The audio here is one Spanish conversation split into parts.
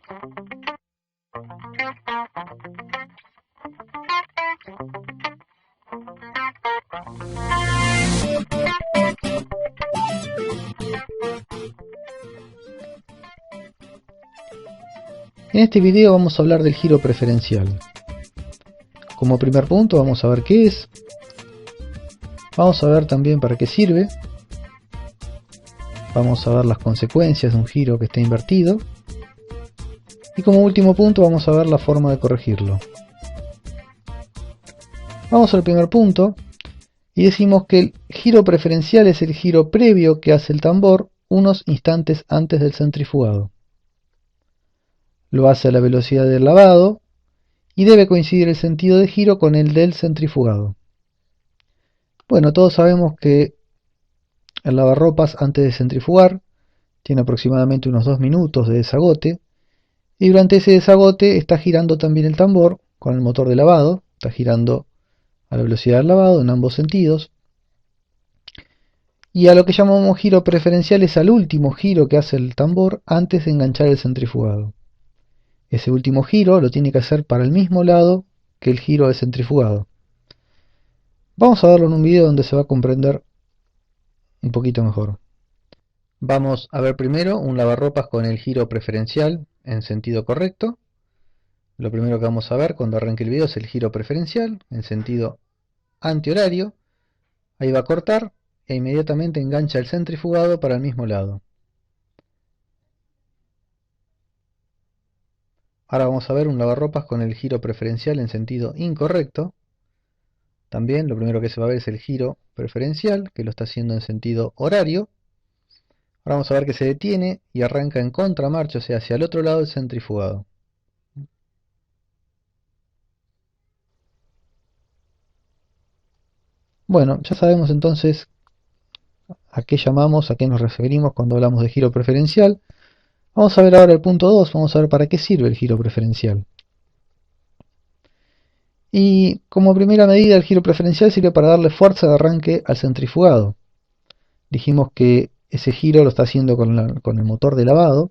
En este video vamos a hablar del giro preferencial. Como primer punto vamos a ver qué es, vamos a ver también para qué sirve, vamos a ver las consecuencias de un giro que esté invertido y como último punto vamos a ver la forma de corregirlo. Vamos al primer punto y decimos que el giro preferencial es el giro previo que hace el tambor unos instantes antes del centrifugado. Lo hace a la velocidad del lavado y debe coincidir el sentido de giro con el del centrifugado. Bueno, todos sabemos que el lavarropas antes de centrifugar tiene aproximadamente unos 2 minutos de desagote y durante ese desagote está girando también el tambor con el motor de lavado, está girando a la velocidad del lavado en ambos sentidos. Y a lo que llamamos giro preferencial es al último giro que hace el tambor antes de enganchar el centrifugado. Ese último giro lo tiene que hacer para el mismo lado que el giro del centrifugado. Vamos a verlo en un video donde se va a comprender un poquito mejor. Vamos a ver primero un lavarropas con el giro preferencial en sentido correcto. Lo primero que vamos a ver cuando arranque el video es el giro preferencial en sentido antihorario. Ahí va a cortar e inmediatamente engancha el centrifugado para el mismo lado. Ahora vamos a ver un lavarropas con el giro preferencial en sentido incorrecto. También lo primero que se va a ver es el giro preferencial, que lo está haciendo en sentido horario. Ahora vamos a ver que se detiene y arranca en contramarcha, o sea, hacia el otro lado del centrifugado. Bueno, ya sabemos entonces a qué llamamos, a qué nos referimos cuando hablamos de giro preferencial. Vamos a ver ahora el punto 2, vamos a ver para qué sirve el giro preferencial. Y como primera medida el giro preferencial sirve para darle fuerza de arranque al centrifugado. Dijimos que ese giro lo está haciendo con el motor de lavado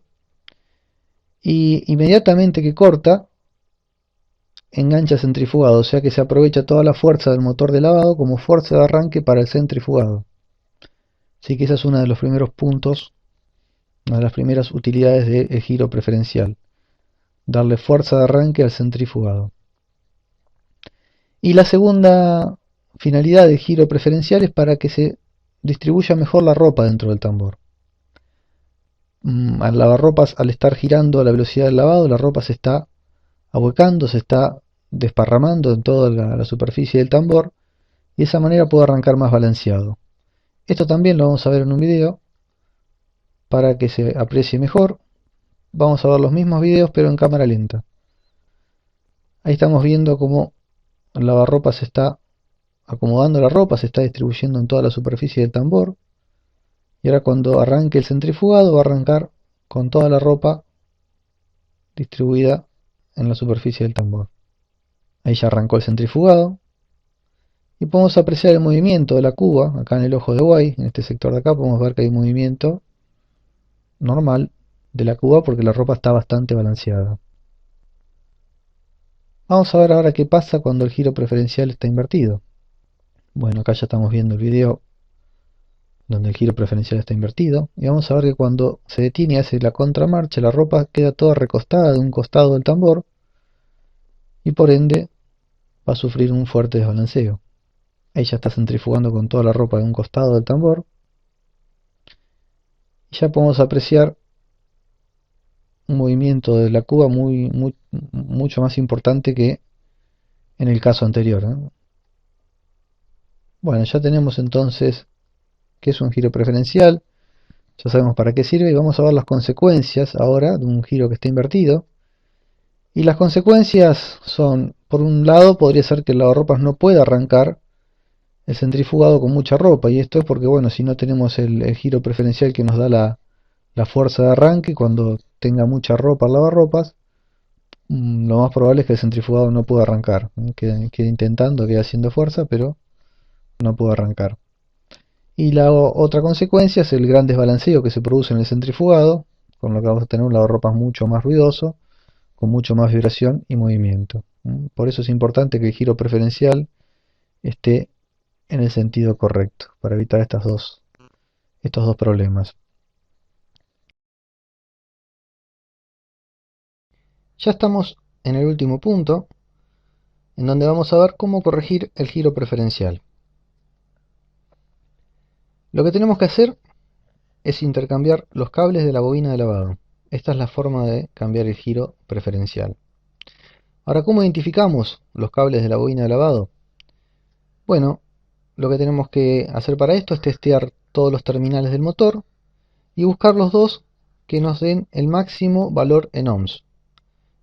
y inmediatamente que corta engancha centrifugado, o sea que se aprovecha toda la fuerza del motor de lavado como fuerza de arranque para el centrifugado. Así que esa es uno de los primeros puntos, una de las primeras utilidades del giro preferencial, darle fuerza de arranque al centrifugado. Y la segunda finalidad del giro preferencial es para que se distribuya mejor la ropa dentro del tambor. Al lavarropas, al estar girando a la velocidad del lavado, la ropa se está ahuecando, se está desparramando en toda la superficie del tambor y de esa manera puede arrancar más balanceado. Esto también lo vamos a ver en un video para que se aprecie mejor. Vamos a ver los mismos videos pero en cámara lenta. Ahí estamos viendo cómo el lavarropas se está acomodando la ropa, se está distribuyendo en toda la superficie del tambor. Y ahora cuando arranque el centrifugado va a arrancar con toda la ropa distribuida en la superficie del tambor. Ahí ya arrancó el centrifugado. Y podemos apreciar el movimiento de la cuba, acá en el ojo de buey, en este sector de acá podemos ver que hay movimiento normal de la cuba porque la ropa está bastante balanceada. Vamos a ver ahora qué pasa cuando el giro preferencial está invertido. Bueno, acá ya estamos viendo el video donde el giro preferencial está invertido y vamos a ver que cuando se detiene y hace la contramarcha la ropa queda toda recostada de un costado del tambor y por ende va a sufrir un fuerte desbalanceo. Ahí ya está centrifugando con toda la ropa de un costado del tambor y ya podemos apreciar un movimiento de la cuba mucho más importante que en el caso anterior, ¿eh? Bueno, ya tenemos entonces qué es un giro preferencial, ya sabemos para qué sirve y vamos a ver las consecuencias ahora de un giro que está invertido. Y las consecuencias son, por un lado, podría ser que el lavarropas no pueda arrancar el centrifugado con mucha ropa, y esto es porque, bueno, si no tenemos el giro preferencial que nos da la fuerza de arranque, cuando tenga mucha ropa el lavarropas, lo más probable es que el centrifugado no pueda arrancar, quede intentando, quede haciendo fuerza, pero no puede arrancar. Y la otra consecuencia es el gran desbalanceo que se produce en el centrifugado, con lo que vamos a tener un lavarropas mucho más ruidoso, con mucho más vibración y movimiento. Por eso es importante que el giro preferencial esté en el sentido correcto, para evitar estos dos problemas. Ya estamos en el último punto, en donde vamos a ver cómo corregir el giro preferencial. Lo que tenemos que hacer es intercambiar los cables de la bobina de lavado. Esta es la forma de cambiar el giro preferencial. Ahora, ¿cómo identificamos los cables de la bobina de lavado? Bueno, lo que tenemos que hacer para esto es testear todos los terminales del motor y buscar los dos que nos den el máximo valor en ohms.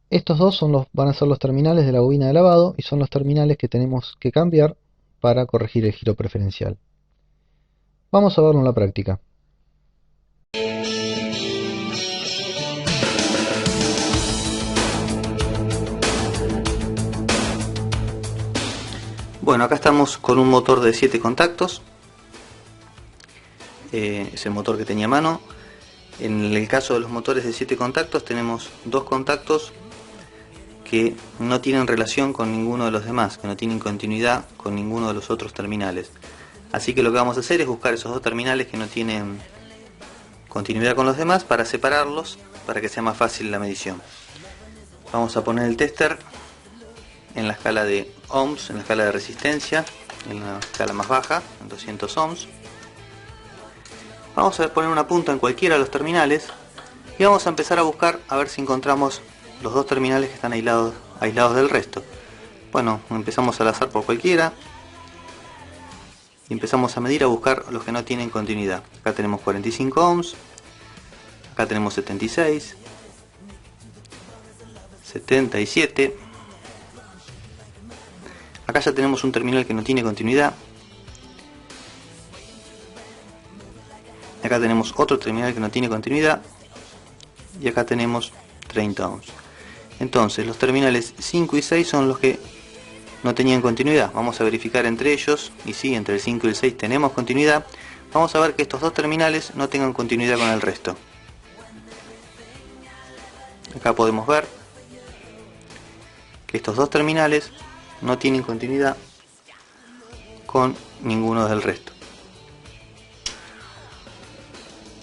Estos dos van a ser los terminales de la bobina de lavado y son los terminales que tenemos que cambiar para corregir el giro preferencial. Vamos a verlo en la práctica. Bueno, acá estamos con un motor de 7 contactos. Es el motor que tenía a mano. En el caso de los motores de 7 contactos tenemos dos contactos que no tienen relación con ninguno de los demás, que no tienen continuidad con ninguno de los otros terminales. Así que lo que vamos a hacer es buscar esos dos terminales que no tienen continuidad con los demás para separarlos, para que sea más fácil la medición. Vamos a poner el tester en la escala de ohms, en la escala de resistencia, en la escala más baja, en 200 ohms. Vamos a poner una punta en cualquiera de los terminales y vamos a empezar a buscar a ver si encontramos los dos terminales que están aislados del resto. Bueno, empezamos al azar por cualquiera y empezamos a medir, a buscar los que no tienen continuidad. Acá tenemos 45 ohms, acá tenemos 76, 77. Acá ya tenemos un terminal que no tiene continuidad. Acá tenemos otro terminal que no tiene continuidad. Y acá tenemos 30 ohms. Entonces los terminales 5 y 6 son los que no tenían continuidad. Vamos a verificar entre ellos. Y sí, entre el 5 y el 6 tenemos continuidad. Vamos a ver que estos dos terminales no tengan continuidad con el resto. Acá podemos ver que estos dos terminales no tienen continuidad con ninguno del resto.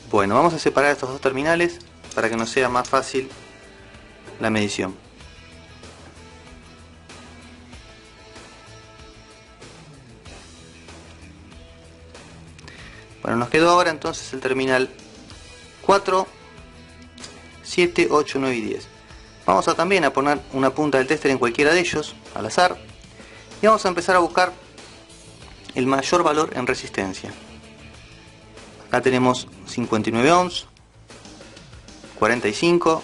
Bueno, vamos a separar estos dos terminales para que nos sea más fácil la medición. Bueno, nos quedó ahora entonces el terminal 4, 7, 8, 9 y 10. Vamos a también a poner una punta del tester en cualquiera de ellos, al azar, y vamos a empezar a buscar el mayor valor en resistencia. Acá tenemos 59 ohms, 45,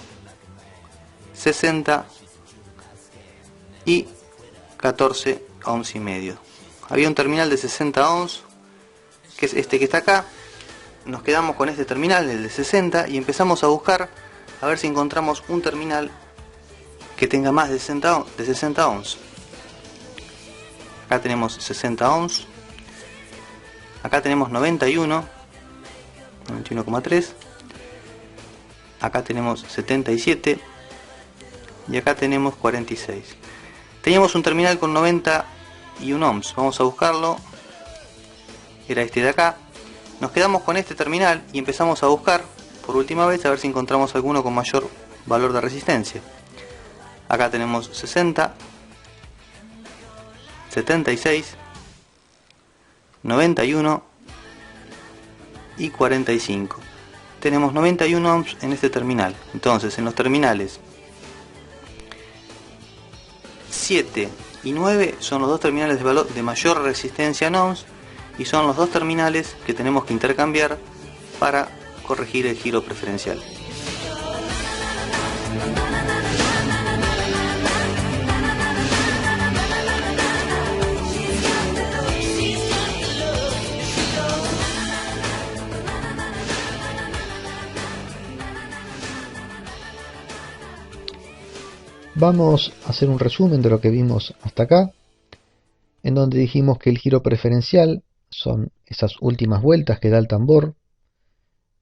60 y 14 ohms y medio. Había un terminal de 60 ohms, que es este que está acá. Nos quedamos con este terminal, el de 60, y empezamos a buscar a ver si encontramos un terminal que tenga más de 60 ohms. Acá tenemos 60 ohms, acá tenemos 91,3, acá tenemos 77 y acá tenemos 46. Teníamos un terminal con 91 ohms, vamos a buscarlo, era este de acá. Nos quedamos con este terminal y empezamos a buscar por última vez a ver si encontramos alguno con mayor valor de resistencia. Acá tenemos 60, 76, 91 y 45. Tenemos 91 ohms en este terminal. Entonces en los terminales 7 y 9 son los dos terminales de mayor resistencia en ohms y son los dos terminales que tenemos que intercambiar para corregir el giro preferencial. Vamos a hacer un resumen de lo que vimos hasta acá, en donde dijimos que el giro preferencial son esas últimas vueltas que da el tambor,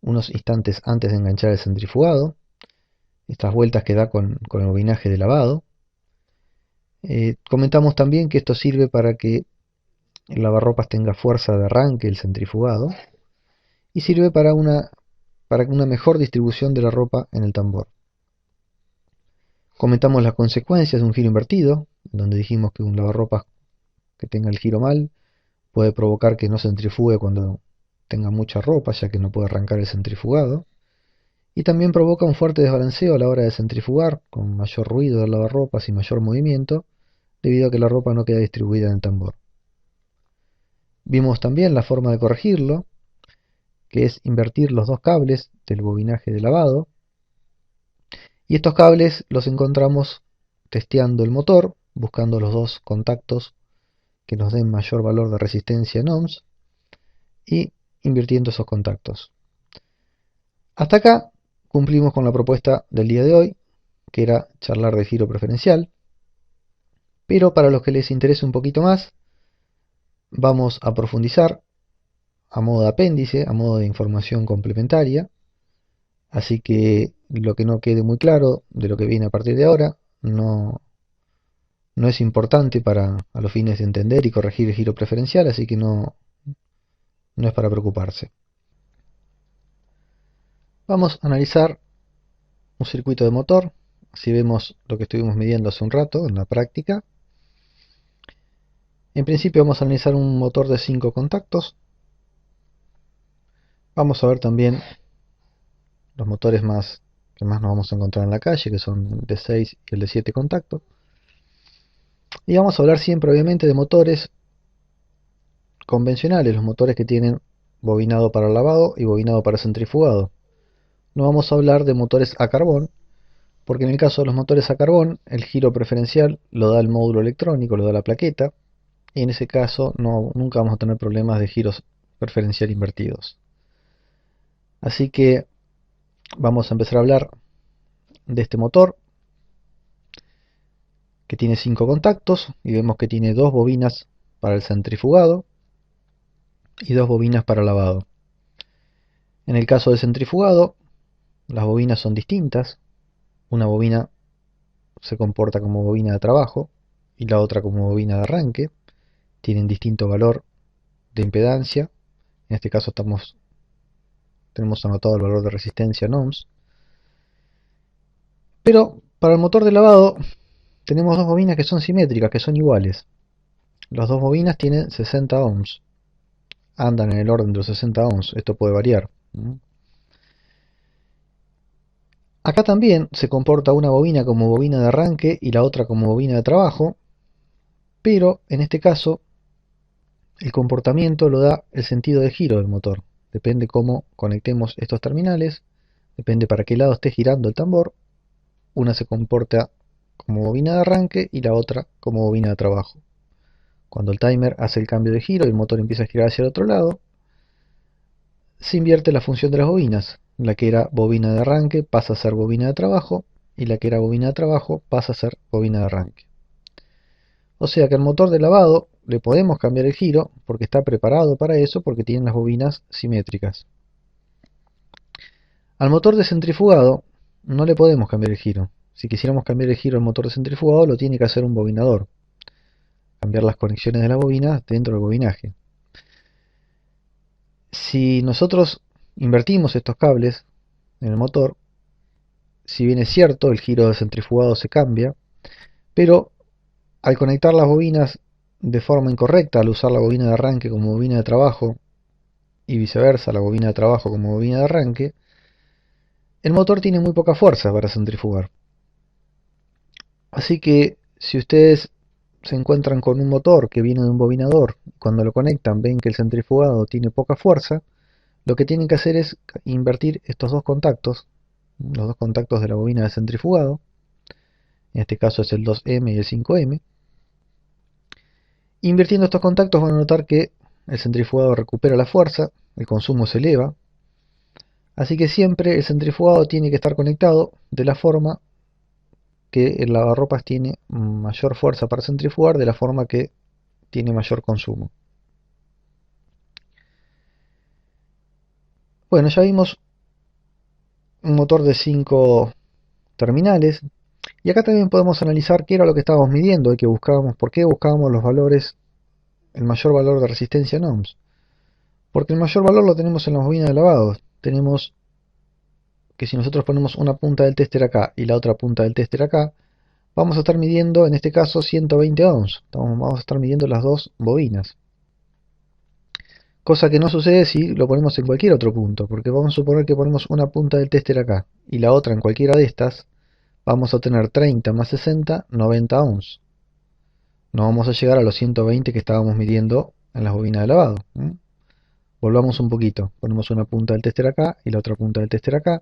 unos instantes antes de enganchar el centrifugado, estas vueltas que da con el bobinaje de lavado. Comentamos también que esto sirve para que el lavarropas tenga fuerza de arranque el centrifugado y sirve para una mejor distribución de la ropa en el tambor. Comentamos las consecuencias de un giro invertido, donde dijimos que un lavarropas que tenga el giro mal puede provocar que no centrifugue cuando tenga mucha ropa, ya que no puede arrancar el centrifugado, y también provoca un fuerte desbalanceo a la hora de centrifugar, con mayor ruido del lavarropas y mayor movimiento, debido a que la ropa no queda distribuida en el tambor. Vimos también la forma de corregirlo, que es invertir los dos cables del bobinaje de lavado, y estos cables los encontramos testeando el motor, buscando los dos contactos que nos den mayor valor de resistencia en ohms y invirtiendo esos contactos. Hasta acá cumplimos con la propuesta del día de hoy, que era charlar de giro preferencial, pero para los que les interese un poquito más, vamos a profundizar a modo de apéndice, a modo de información complementaria, así que lo que no quede muy claro de lo que viene a partir de ahora no es importante a los fines de entender y corregir el giro preferencial, así que no es para preocuparse. Vamos a analizar un circuito de motor, así vemos lo que estuvimos midiendo hace un rato en la práctica. En principio vamos a analizar un motor de 5 contactos. Vamos a ver también los motores que más nos vamos a encontrar en la calle, que son el de 6 y el de 7 contactos. Y vamos a hablar siempre, obviamente, de motores convencionales, los motores que tienen bobinado para lavado y bobinado para centrifugado. No vamos a hablar de motores a carbón, porque en el caso de los motores a carbón, el giro preferencial lo da el módulo electrónico, lo da la plaqueta, y en ese caso nunca vamos a tener problemas de giros preferencial invertidos. Así que vamos a empezar a hablar de este motor, que tiene 5 contactos, y vemos que tiene 2 bobinas para el centrifugado y 2 bobinas para lavado. En el caso del centrifugado, las bobinas son distintas. Una bobina se comporta como bobina de trabajo y la otra como bobina de arranque. Tienen distinto valor de impedancia. En este caso tenemos anotado el valor de resistencia en ohms. Pero para el motor de lavado tenemos 2 bobinas que son simétricas, que son iguales. Las 2 bobinas tienen 60 ohms. Andan en el orden de los 60 ohms. Esto puede variar. Acá también se comporta una bobina como bobina de arranque y la otra como bobina de trabajo, pero en este caso el comportamiento lo da el sentido de giro del motor. Depende cómo conectemos estos terminales, depende para qué lado esté girando el tambor. Una se comporta como bobina de arranque y la otra como bobina de trabajo. Cuando el timer hace el cambio de giro y el motor empieza a girar hacia el otro lado, se invierte la función de las bobinas. La que era bobina de arranque pasa a ser bobina de trabajo y la que era bobina de trabajo pasa a ser bobina de arranque. O sea que al motor de lavado le podemos cambiar el giro porque está preparado para eso, porque tiene las bobinas simétricas. Al motor de centrifugado no le podemos cambiar el giro. Si quisiéramos cambiar el giro al motor de centrifugado lo tiene que hacer un bobinador. Cambiar las conexiones de la bobina dentro del bobinaje. Si nosotros invertimos estos cables en el motor, si bien es cierto el giro de centrifugado se cambia, pero al conectar las bobinas de forma incorrecta, al usar la bobina de arranque como bobina de trabajo y viceversa, la bobina de trabajo como bobina de arranque, el motor tiene muy poca fuerza para centrifugar. Así que si ustedes se encuentran con un motor que viene de un bobinador, cuando lo conectan ven que el centrifugado tiene poca fuerza, lo que tienen que hacer es invertir estos dos contactos, los dos contactos de la bobina de centrifugado, en este caso es el 2M y el 5M. Invirtiendo estos contactos van a notar que el centrifugado recupera la fuerza, el consumo se eleva, así que siempre el centrifugado tiene que estar conectado de la forma que el lavarropas tiene mayor fuerza para centrifugar, de la forma que tiene mayor consumo. Bueno, ya vimos un motor de 5 terminales. Y acá también podemos analizar qué era lo que estábamos midiendo y que buscábamos, por qué buscábamos los valores, el mayor valor de resistencia en ohms. Porque el mayor valor lo tenemos en las bobinas de lavado. Tenemos que si nosotros ponemos una punta del tester acá y la otra punta del tester acá, vamos a estar midiendo en este caso 120 ohms. Vamos a estar midiendo las dos bobinas. Cosa que no sucede si lo ponemos en cualquier otro punto, porque vamos a suponer que ponemos una punta del tester acá y la otra en cualquiera de estas, vamos a tener 30 más 60, 90 ohms. No vamos a llegar a los 120 que estábamos midiendo en las bobinas de lavado. Volvamos un poquito, ponemos una punta del tester acá y la otra punta del tester acá.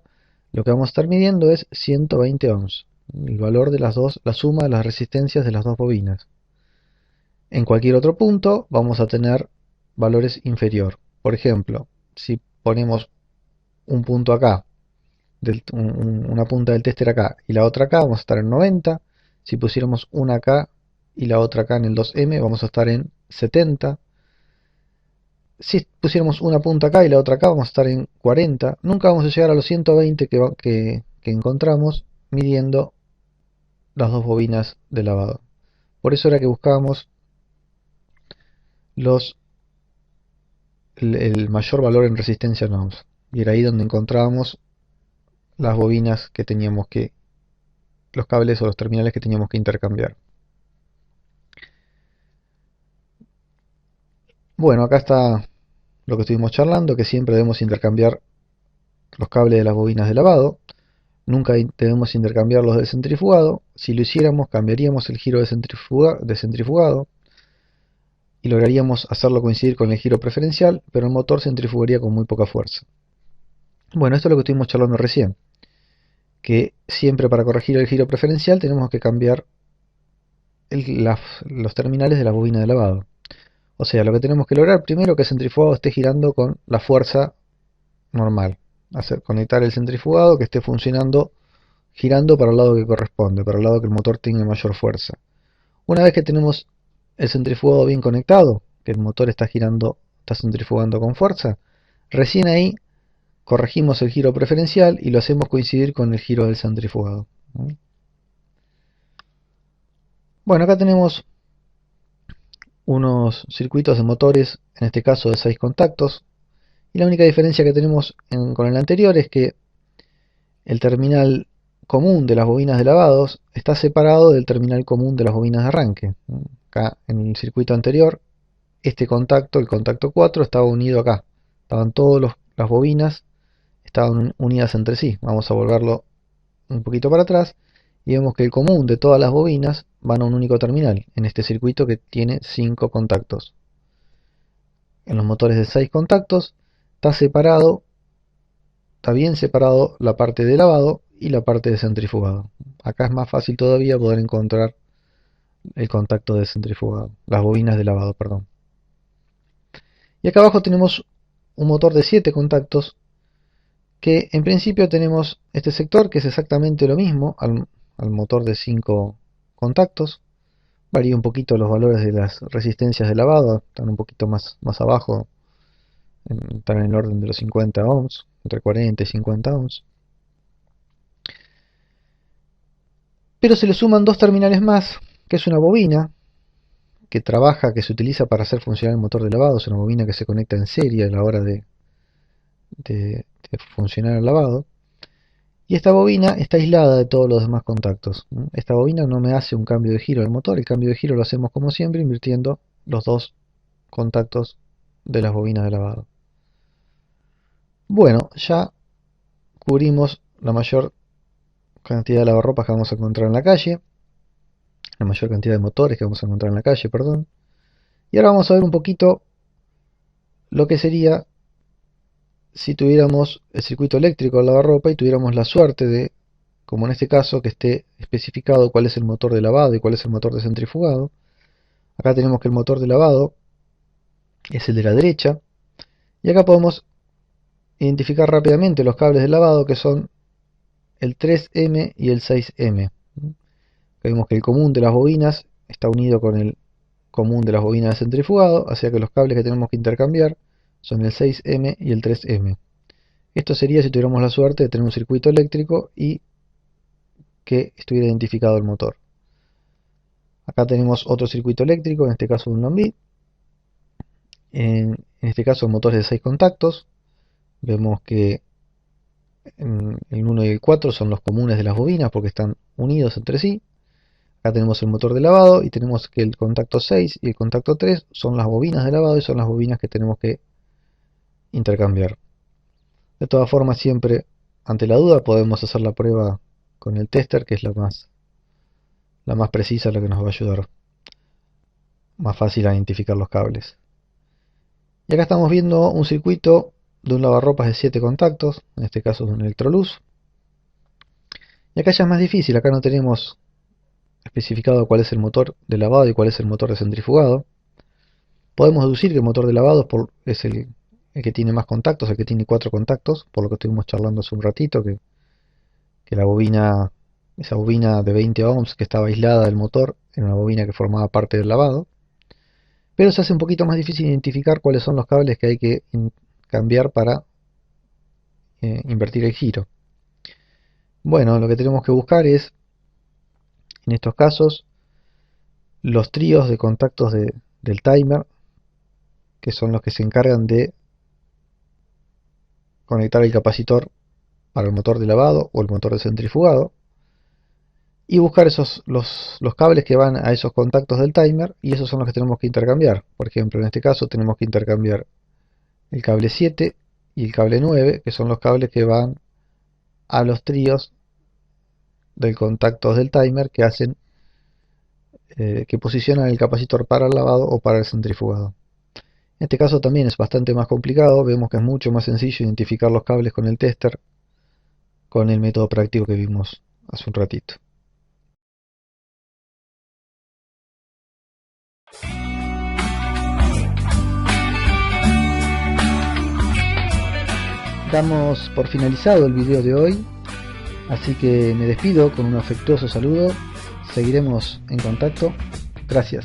Lo que vamos a estar midiendo es 120 ohms, el valor de las dos, la suma de las resistencias de las dos bobinas. En cualquier otro punto vamos a tener valores inferior. Por ejemplo, si ponemos un punto acá, una punta del tester acá y la otra acá, vamos a estar en 90. Si pusiéramos una acá y la otra acá en el 2M, vamos a estar en 70. Si pusiéramos una punta acá y la otra acá, vamos a estar en 40. Nunca vamos a llegar a los 120 que encontramos midiendo las dos bobinas de lavado. Por eso era que buscábamos el mayor valor en resistencia en ohms. Y era ahí donde encontrábamos las bobinas que teníamos que, los cables o los terminales que teníamos que intercambiar. Bueno, acá está lo que estuvimos charlando, que siempre debemos intercambiar los cables de las bobinas de lavado. Nunca debemos intercambiar los del centrifugado. Si lo hiciéramos, cambiaríamos el giro de centrifugado y lograríamos hacerlo coincidir con el giro preferencial, pero el motor centrifugaría con muy poca fuerza. Bueno, esto es lo que estuvimos charlando recién, que siempre para corregir el giro preferencial tenemos que cambiar los terminales de la bobina de lavado. O sea, lo que tenemos que lograr primero es que el centrifugado esté girando con la fuerza normal. Conectar el centrifugado que esté funcionando, girando para el lado que corresponde, para el lado que el motor tenga mayor fuerza. Una vez que tenemos el centrifugado bien conectado, que el motor está girando, está centrifugando con fuerza, recién ahí corregimos el giro preferencial y lo hacemos coincidir con el giro del centrifugado. Bueno, acá tenemos unos circuitos de motores, en este caso de 6 contactos, y la única diferencia que tenemos con el anterior es que el terminal común de las bobinas de lavados está separado del terminal común de las bobinas de arranque. Acá en el circuito anterior, este contacto, el contacto 4, estaba unido acá. Estaban todas las bobinas, estaban unidas entre sí. Vamos a volverlo un poquito para atrás y vemos que el común de todas las bobinas van a un único terminal, en este circuito que tiene 5 contactos. En los motores de 6 contactos está separado, está bien separado la parte de lavado y la parte de centrifugado. Acá es más fácil todavía poder encontrar el contacto de centrifugado, las bobinas de lavado, perdón. Y acá abajo tenemos un motor de 7 contactos que en principio tenemos este sector que es exactamente lo mismo al motor de 5 contactos. Varía un poquito los valores de las resistencias de lavado, están un poquito más abajo, están en el orden de los 50 ohms, entre 40 y 50 ohms. Pero se le suman dos terminales más, que es una bobina que trabaja, que se utiliza para hacer funcionar el motor de lavado, es una bobina que se conecta en serie a la hora de funcionar el lavado. Y esta bobina está aislada de todos los demás contactos. Esta bobina no me hace un cambio de giro del motor, el cambio de giro lo hacemos como siempre invirtiendo los dos contactos de las bobinas de lavado. Bueno, ya cubrimos la mayor cantidad de lavarropas que vamos a encontrar en la calle, la mayor cantidad de motores que vamos a encontrar en la calle, perdón. Y ahora vamos a ver un poquito lo que sería si tuviéramos el circuito eléctrico de lavarropa y tuviéramos la suerte de, como en este caso, que esté especificado cuál es el motor de lavado y cuál es el motor de centrifugado. Acá tenemos que el motor de lavado es el de la derecha, y acá podemos identificar rápidamente los cables de lavado que son el 3M y el 6M. Vemos que el común de las bobinas está unido con el común de las bobinas de centrifugado, así que los cables que tenemos que intercambiar son el 6M y el 3M. Esto sería si tuviéramos la suerte de tener un circuito eléctrico y que estuviera identificado el motor. Acá tenemos otro circuito eléctrico, en este caso un lambda. En este caso el motor es de 6 contactos. Vemos que el 1 y el 4 son los comunes de las bobinas porque están unidos entre sí. Acá tenemos el motor de lavado y tenemos que el contacto 6 y el contacto 3 son las bobinas de lavado y son las bobinas que tenemos que intercambiar. De todas formas, siempre ante la duda podemos hacer la prueba con el tester, que es la más precisa, la que nos va a ayudar más fácil a identificar los cables. Y acá estamos viendo un circuito de un lavarropas de 7 contactos, en este caso es un Electrolux. Y acá ya es más difícil, acá no tenemos especificado cuál es el motor de lavado y cuál es el motor de centrifugado. Podemos deducir que el motor de lavado es el que tiene más contactos, el que tiene 4 contactos, por lo que estuvimos charlando hace un ratito, que la bobina, esa bobina de 20 ohms que estaba aislada del motor, era una bobina que formaba parte del lavado. Pero se hace un poquito más difícil identificar cuáles son los cables que hay que cambiar para invertir el giro. Bueno, lo que tenemos que buscar es, en estos casos, los tríos de contactos del timer, que son los que se encargan de conectar el capacitor para el motor de lavado o el motor de centrifugado, y buscar los cables que van a esos contactos del timer, y esos son los que tenemos que intercambiar. Por ejemplo, en este caso tenemos que intercambiar el cable 7 y el cable 9, que son los cables que van a los tríos del contactos del timer que hacen que posicionan el capacitor para el lavado o para el centrifugado. En este caso también es bastante más complicado, vemos que es mucho más sencillo identificar los cables con el tester con el método práctico que vimos hace un ratito. Damos por finalizado el video de hoy, así que me despido con un afectuoso saludo. Seguiremos en contacto. Gracias.